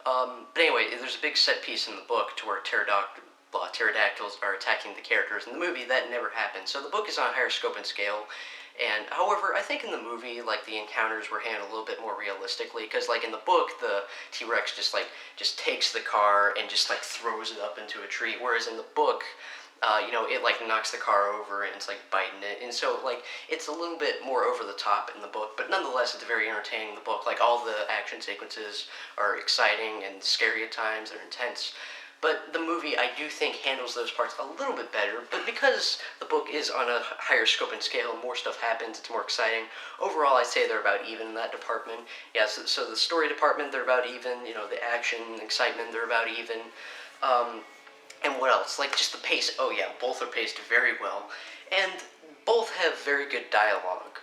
But anyway, there's a big set piece in the book to where pterodactyls are attacking the characters. In the movie, that never happened. So the book is on a higher scope and scale. And however, I think in the movie, like, the encounters were handled a little bit more realistically, because like in the book, the T-Rex just takes the car and just like throws it up into a tree, whereas in the book, it like knocks the car over and it's like biting it, and so like it's a little bit more over the top in the book, but nonetheless it's very entertaining. The book, like, all the action sequences are exciting and scary at times, they're intense. But the movie, I do think, handles those parts a little bit better, but because the book is on a higher scope and scale, more stuff happens, it's more exciting. Overall, I'd say they're about even in that department. Yeah, so the story department, they're about even, the action, excitement, they're about even. And what else? Like, just the pace. Oh yeah, both are paced very well, and both have very good dialogue.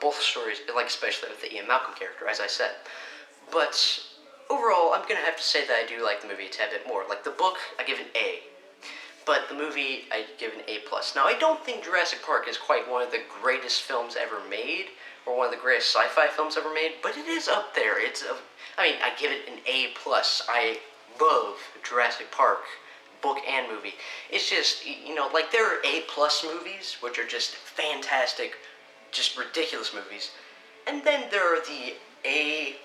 Both stories, like especially with the Ian Malcolm character, as I said. But overall, I'm gonna have to say that I do like the movie a tad bit more. Like, the book, I give an A, but the movie, I give an A+. Now, I don't think Jurassic Park is quite one of the greatest films ever made, or one of the greatest sci-fi films ever made, but it is up there. I give it an A+. I love Jurassic Park, book and movie. It's just, like, there are A+ movies, which are just fantastic, just ridiculous movies, and then there are the A+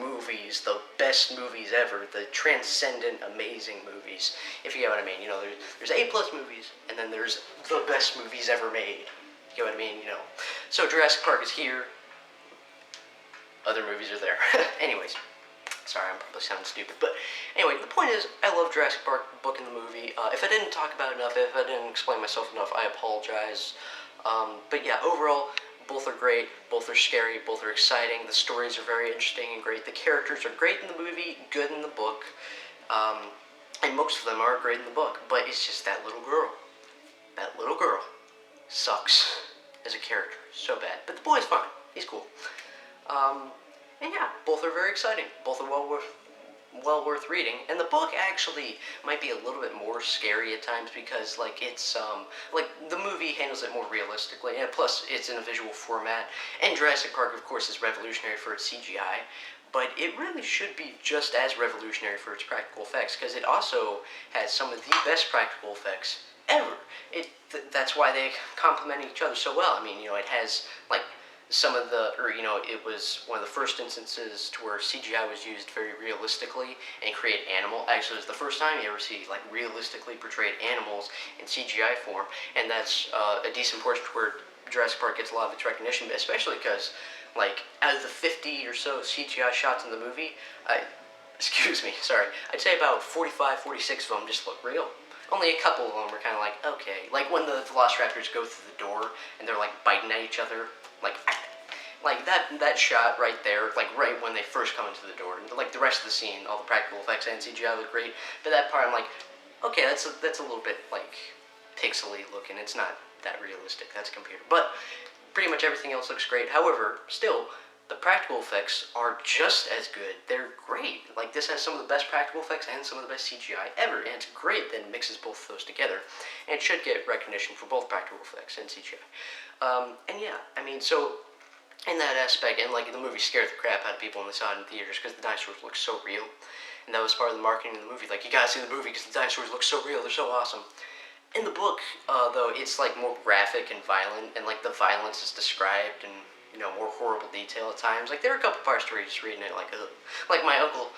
movies, the best movies ever, the transcendent, amazing movies, if you get what I mean. There's A+ movies, and then there's the best movies ever made, you get what I mean, So Jurassic Park is here, other movies are there. Anyways, sorry, I'm probably sounding stupid, but anyway, the point is, I love Jurassic Park, the book and the movie. If I didn't talk about it enough, if I didn't explain myself enough, I apologize. But yeah, overall, both are great, both are scary, both are exciting, the stories are very interesting and great, the characters are great in the movie, good in the book, and most of them are great in the book, but it's just that little girl sucks as a character, so bad, but the boy's fine, he's cool. And yeah, both are very exciting, both are well worth reading, and the book actually might be a little bit more scary at times because, like, it's, the movie handles it more realistically, and plus it's in a visual format, and Jurassic Park, of course, is revolutionary for its CGI, but it really should be just as revolutionary for its practical effects, because it also has some of the best practical effects ever. That's why they complement each other so well. I mean, it has, like, some of the, it was one of the first instances to where CGI was used very realistically and create actually it was the first time you ever see, like, realistically portrayed animals in CGI form, and that's a decent portion where Jurassic Park gets a lot of its recognition, especially because, like, out of the 50 or so CGI shots in the movie, I'd say about 45, 46 of them just look real. Only a couple of them were kind of like, okay. Like when the Velociraptors go through the door and they're, like, biting at each other. Like that shot right there, like right when they first come into the door. And, like, the rest of the scene, all the practical effects and CGI look great. But that part, I'm like, okay, that's a little bit, like, pixely looking. It's not that realistic. That's a computer. But pretty much everything else looks great. However, still, the practical effects are just as good. They're great. Like, this has some of the best practical effects and some of the best CGI ever, and it's great that it mixes both of those together. And it should get recognition for both practical effects and CGI. And yeah, I mean, so in that aspect, and, like, the movie scared the crap out of people when they saw it in theaters because the dinosaurs look so real. And that was part of the marketing of the movie. Like, you gotta see the movie because the dinosaurs look so real, they're so awesome. In the book, though, it's, like, more graphic and violent, and, like, the violence is described in, more horrible detail at times. Like, there are a couple parts where you're just reading it like, ugh. Like, my uncle,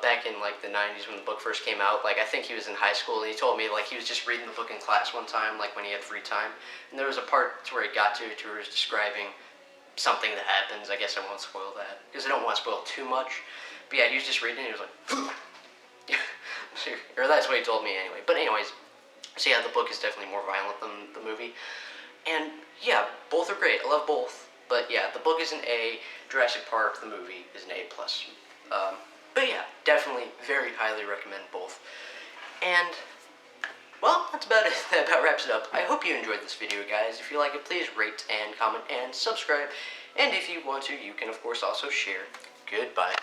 back in, like, the 90s when the book first came out, like, I think he was in high school, and he told me, like, he was just reading the book in class one time, like, when he had free time, and there was a part to where he got to where he was describing something that happens. I guess I won't spoil that, because I don't want to spoil too much, but yeah, he was just reading, and he was like, or that's what he told me anyway. But anyways, so yeah, the book is definitely more violent than the movie, and yeah, both are great. I love both, but yeah, the book is an A, Jurassic Park, the movie, is an A+. But yeah, definitely very highly recommend both. And, well, that's about it. That about wraps it up. I hope you enjoyed this video, guys. If you like it, please rate and comment and subscribe. And if you want to, you can, of course, also share. Goodbye.